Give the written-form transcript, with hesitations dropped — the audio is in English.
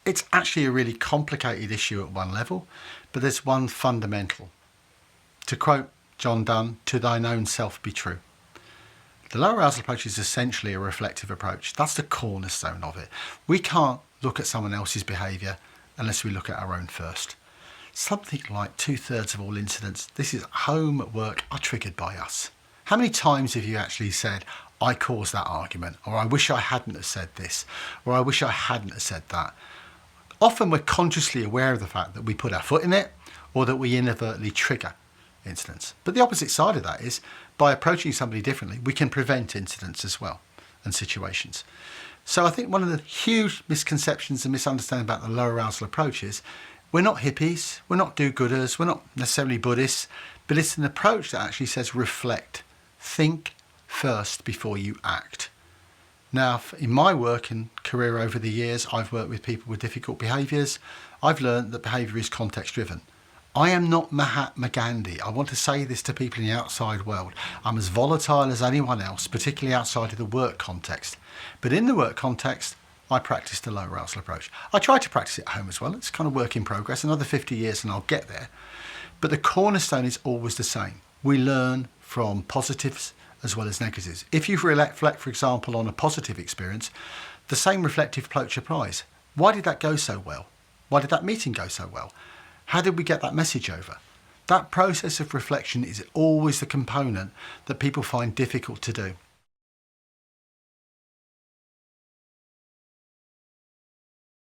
It's actually a really complicated issue at one level, but there's one fundamental. To quote John Donne, "To thine own self be true." The low arousal approach is essentially a reflective approach. That's the cornerstone of it. We can't look at someone else's behaviour unless we look at our own first. Something like 2/3 of all incidents, this is home at work, are triggered by us. How many times have you actually said, "I caused that argument," or "I wish I hadn't have said this," or "I wish I hadn't have said that"? Often we're consciously aware of the fact that we put our foot in it or that we inadvertently trigger incidents. But the opposite side of that is, by approaching somebody differently, we can prevent incidents as well and situations. So I think one of the huge misconceptions and misunderstandings about the low arousal approach is we're not hippies, we're not do-gooders, we're not necessarily Buddhists, but it's an approach that actually says reflect, think first before you act. Now, in my work and career over the years, I've worked with people with difficult behaviours. I've learned that behaviour is context driven. I am not Mahatma Gandhi. I want to say this to people in the outside world. I'm as volatile as anyone else, particularly outside of the work context. But in the work context, I practice the low arousal approach. I try to practice it at home as well. It's kind of work in progress. Another 50 years and I'll get there. But the cornerstone is always the same. We learn from positives as well as negatives. If you reflect, for example, on a positive experience, the same reflective approach applies. Why did that go so well? Why did that meeting go so well? How did we get that message over? That process of reflection is always the component that people find difficult to do.